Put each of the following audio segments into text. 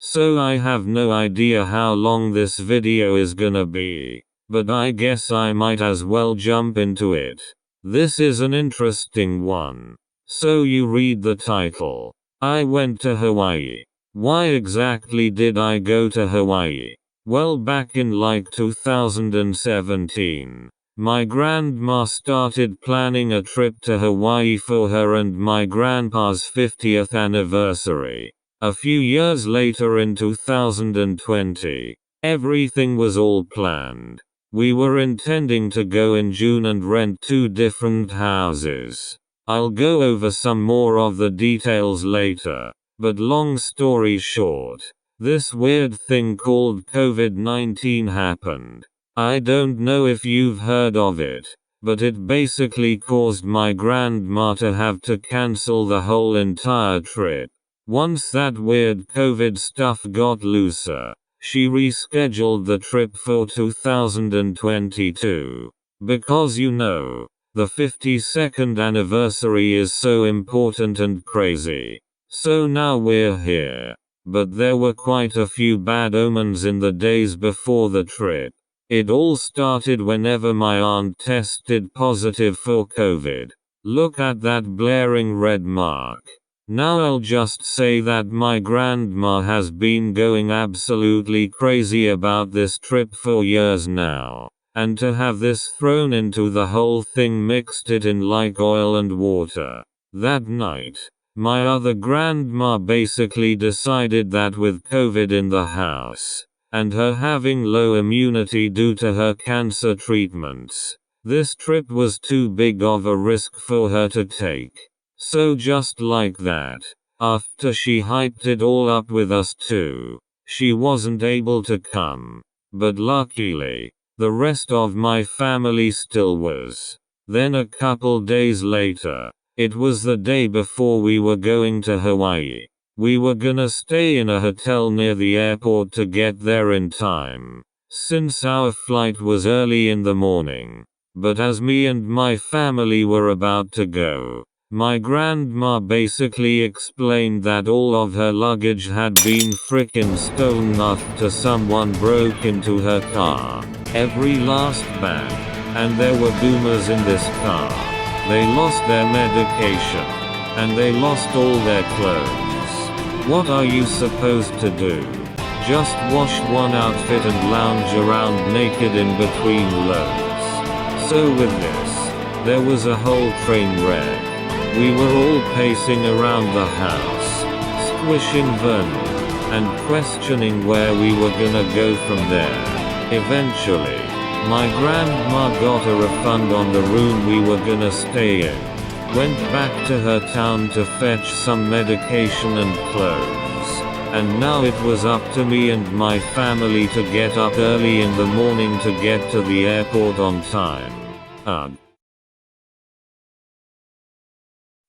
So I have no idea how long this video is gonna be, but I guess I might as well jump into it. This is an interesting one. So you read the title. I went to Hawaii. Why exactly did I go to Hawaii? Well, back in like 2017, my grandma started planning a trip to Hawaii for her and my grandpa's 50th anniversary. A few years later in 2020, everything was all planned. We were intending to go in June and rent 2 different houses. I'll go over some more of the details later, but long story short, this weird thing called COVID-19 happened. I don't know if you've heard of it, but it basically caused my grandma to have to cancel the whole entire trip. Once that weird COVID stuff got looser, she rescheduled the trip for 2022. Because the 52nd anniversary is so important and crazy. So now we're here. But there were quite a few bad omens in the days before the trip. It all started whenever my aunt tested positive for COVID. Look at that blaring red mark. Now I'll just say that my grandma has been going absolutely crazy about this trip for years now, and to have this thrown into the whole thing mixed it in like oil and water. That night, my other grandma basically decided that with COVID in the house, and her having low immunity due to her cancer treatments, this trip was too big of a risk for her to take. So just like that, after she hyped it all up with us too, she wasn't able to come. But luckily, the rest of my family still was. Then a couple days later, it was the day before we were going to Hawaii. We were gonna stay in a hotel near the airport to get there in time, since our flight was early in the morning. But as me and my family were about to go, my grandma basically explained that all of her luggage had been frickin' stolen after someone broke into her car. Every last bag. And there were boomers in this car. They lost their medication. And they lost all their clothes. What are you supposed to do? Just wash one outfit and lounge around naked in between loads. So with this, there was a whole train wreck. We were all pacing around the house, squishing Vernon, and questioning where we were gonna go from there. Eventually, my grandma got a refund on the room we were gonna stay in, went back to her town to fetch some medication and clothes, and now it was up to me and my family to get up early in the morning to get to the airport on time. Ugh.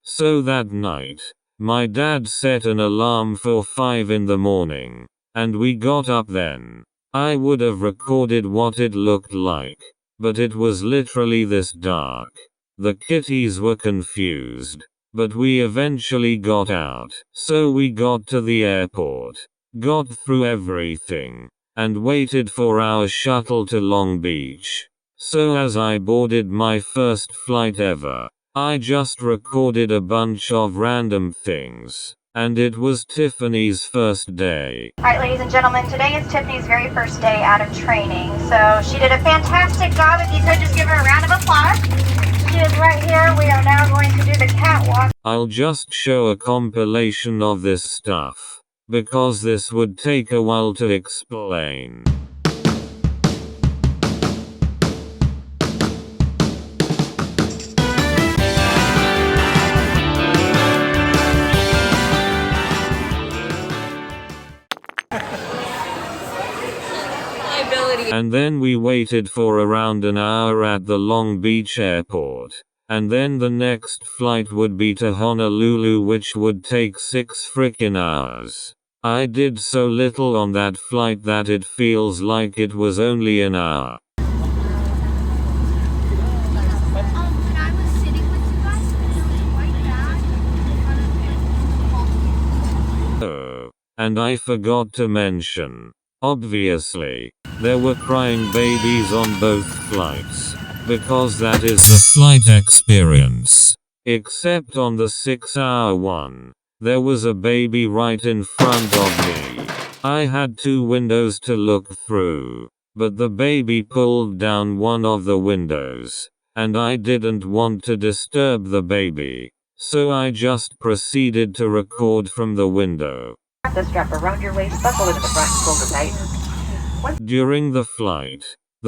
So that night, my dad set an alarm for 5 in the morning, and we got up then. I would have recorded what it looked like, but it was literally this dark. The kitties were confused, but we eventually got out. So we got to the airport, got through everything, and waited for our shuttle to Long Beach. So as I boarded my first flight ever, I just recorded a bunch of random things. And it was Tiffany's first day. Alright, ladies and gentlemen, today is Tiffany's very first day out of training. So she did a fantastic job. If you could just give her a round of applause. She is right here. We are now going to do the catwalk. I'll just show a compilation of this stuff, because this would take a while to explain. And then we waited for around an hour at the Long Beach airport. And then the next flight would be to Honolulu, which would take 6 frickin' hours. I did so little on that flight that it feels like it was only an hour. And I forgot to mention, obviously, there were crying babies on both flights, because that is the flight experience. Except on the 6-hour one, there was a baby right in front of me. I had 2 windows to look through, but the baby pulled down one of the windows, and I didn't want to disturb the baby, so I just proceeded to record from the window. The strap around your waist, buckle into the front, pull tight. During the flight,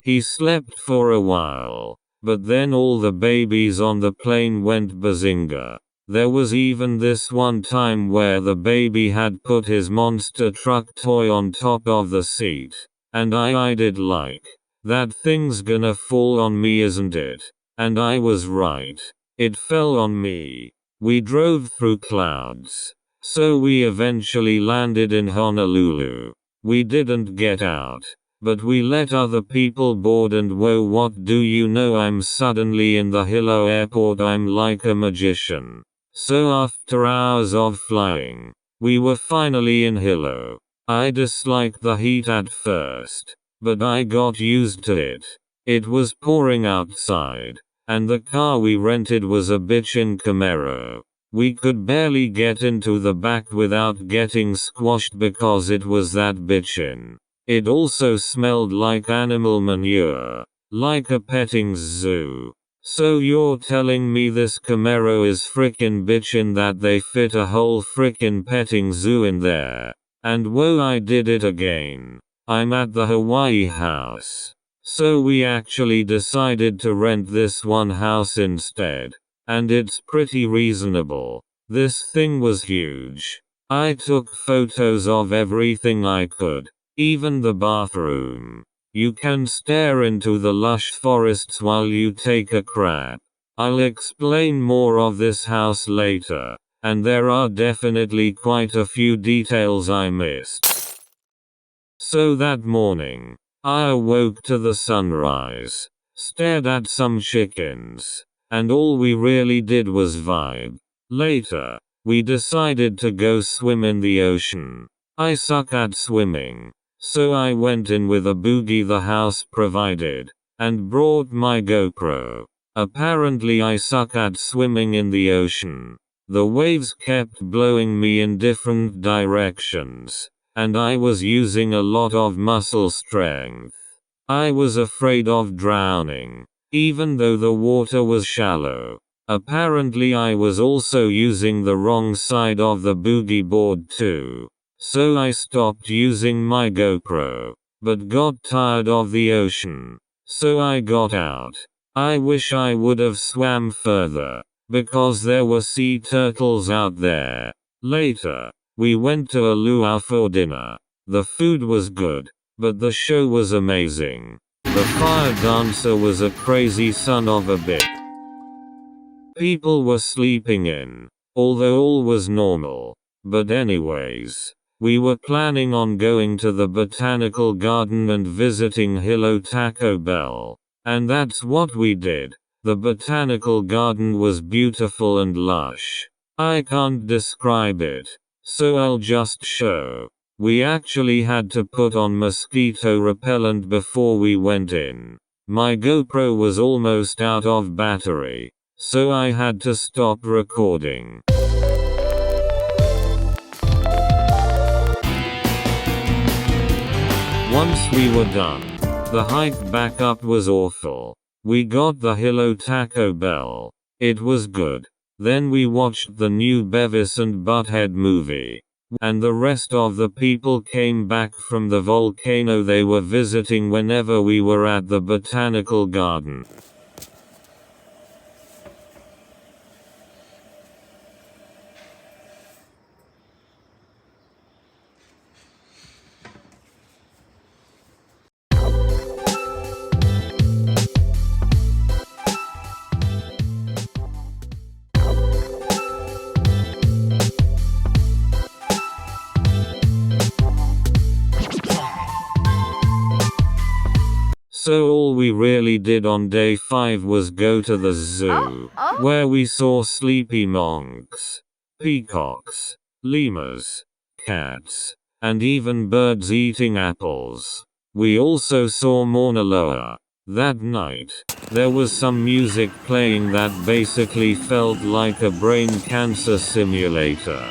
he slept for a while, but then all the babies on the plane went bazinga. There was even this one time where the baby had put his monster truck toy on top of the seat, and I eyed it like, that thing's gonna fall on me, isn't it? And I was right. It fell on me. We drove through clouds, so we eventually landed in Honolulu. We didn't get out, but we let other people board, and whoa, what do you know, I'm suddenly in the Hilo airport. I'm like a magician. So after hours of flying, we were finally in Hilo. I disliked the heat at first, but I got used to it. It was pouring outside, and the car we rented was a bitchin' Camaro. We could barely get into the back without getting squashed because it was that bitchin'. It also smelled like animal manure, like a petting zoo. So you're telling me this Camaro is frickin' bitchin' that they fit a whole frickin' petting zoo in there? And whoa, I did it again. I'm at the Hawaii house. So we actually decided to rent this one house instead. And it's pretty reasonable. This thing was huge. I took photos of everything I could, even the bathroom. You can stare into the lush forests while you take a crap. I'll explain more of this house later, and there are definitely quite a few details I missed. So that morning, I awoke to the sunrise, stared at some chickens, and all we really did was vibe. Later, we decided to go swim in the ocean. I suck at swimming, so I went in with a boogie the house provided, and brought my GoPro. Apparently I suck at swimming in the ocean. The waves kept blowing me in different directions, and I was using a lot of muscle strength. I was afraid of drowning, even though the water was shallow. Apparently I was also using the wrong side of the boogie board too. So I stopped using my GoPro, but got tired of the ocean. So I got out. I wish I would have swam further, because there were sea turtles out there. Later, we went to a luau for dinner. The food was good, but the show was amazing. The fire dancer was a crazy son of a bitch. People were sleeping in, although all was normal. But anyways, we were planning on going to the botanical garden and visiting Hilo Taco Bell. And that's what we did. The botanical garden was beautiful and lush. I can't describe it, so I'll just show. We actually had to put on mosquito repellent before we went in. My GoPro was almost out of battery, so I had to stop recording. Once we were done, the hike back up was awful. We got the Hilo Taco Bell. It was good. Then we watched the new Beavis and Butthead movie. And the rest of the people came back from the volcano they were visiting whenever we were at the botanical garden. So all we really did on day 5 was go to the zoo, where we saw sleepy monks, peacocks, lemurs, cats, and even birds eating apples. We also saw Mauna Loa. That night, there was some music playing that basically felt like a brain cancer simulator.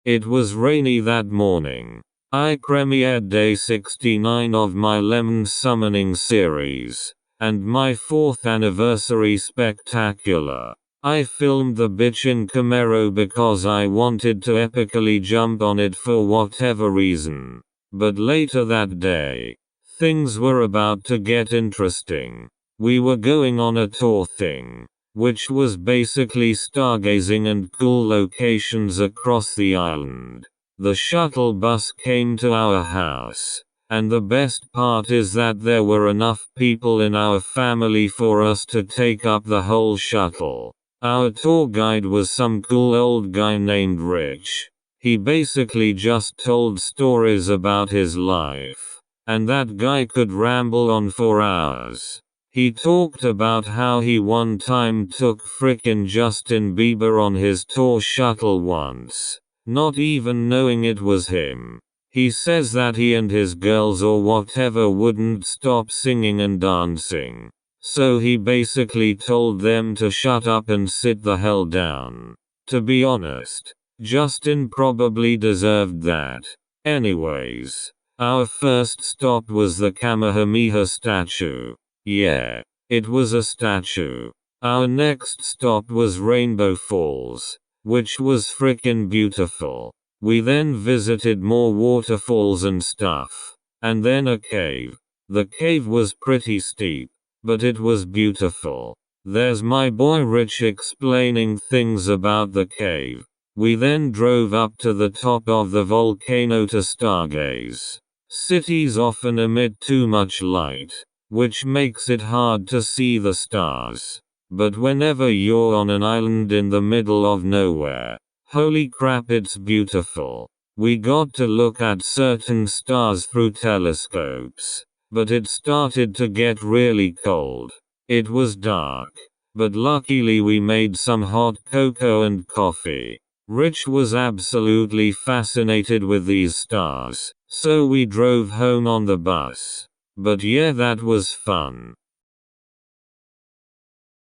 It was rainy that morning. I premiered day 69 of my Lemon Summoning series, and my 4th anniversary spectacular. I filmed the bitch in Camaro because I wanted to epically jump on it for whatever reason. But later that day, things were about to get interesting. We were going on a tour thing, which was basically stargazing and cool locations across the island. The shuttle bus came to our house, and the best part is that there were enough people in our family for us to take up the whole shuttle. Our tour guide was some cool old guy named Rich. He basically just told stories about his life, and that guy could ramble on for hours. He talked about how he one time took frickin' Justin Bieber on his tour shuttle once, not even knowing it was him. He says that he and his girls or whatever wouldn't stop singing and dancing, so he basically told them to shut up and sit the hell down. To be honest, Justin probably deserved that. Anyways, our first stop was the Kamehameha Statue. Yeah, it was a statue. Our next stop was Rainbow Falls, which was frickin' beautiful. We then visited more waterfalls and stuff, and then a cave. The cave was pretty steep, but it was beautiful. There's my boy Rich explaining things about the cave. We then drove up to the top of the volcano to stargaze. Cities often emit too much light, which makes it hard to see the stars. But whenever you're on an island in the middle of nowhere, holy crap, it's beautiful. We got to look at certain stars through telescopes, but it started to get really cold. It was dark, but luckily we made some hot cocoa and coffee. Rich was absolutely fascinated with these stars, so we drove home on the bus. But yeah, that was fun.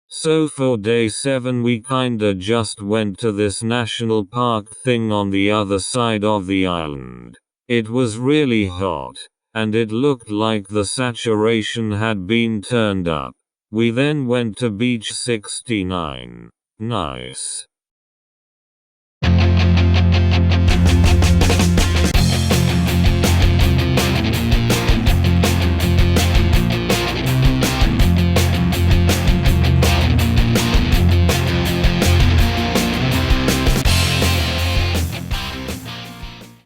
So for day 7 we kinda just went to this national park thing on the other side of the island. It was really hot, and it looked like the saturation had been turned up. We then went to beach 69. Nice.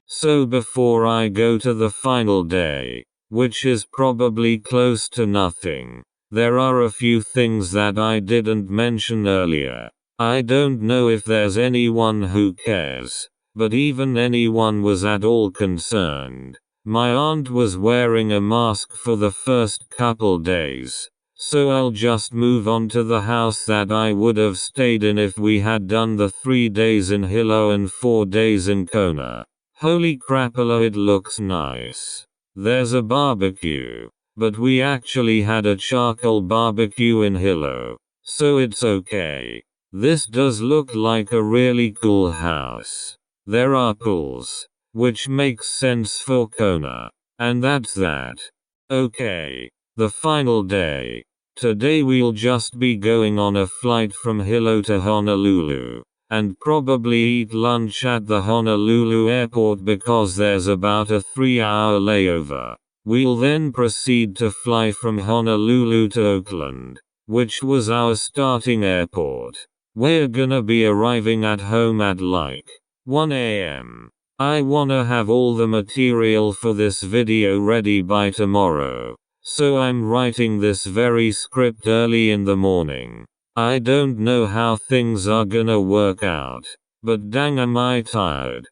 So before I go to the final day, which is probably close to nothing, there are a few things that I didn't mention earlier. I don't know if there's anyone who cares, but even anyone was at all concerned. My aunt was wearing a mask for the first couple days, so I'll just move on to the house that I would have stayed in if we had done the 3 days in Hilo and 4 days in Kona. Holy crapala, it looks nice. There's a barbecue, but we actually had a charcoal barbecue in Hilo, so it's okay. This does look like a really cool house. There are pools, which makes sense for Kona. And that's that. Okay, the final day. Today we'll just be going on a flight from Hilo to Honolulu, and probably eat lunch at the Honolulu airport because there's about a 3-hour layover. We'll then proceed to fly from Honolulu to Oakland, which was our starting airport. We're gonna be arriving at home at like 1 a.m. I wanna have all the material for this video ready by tomorrow, so I'm writing this very script early in the morning. I don't know how things are gonna work out, but dang am I tired.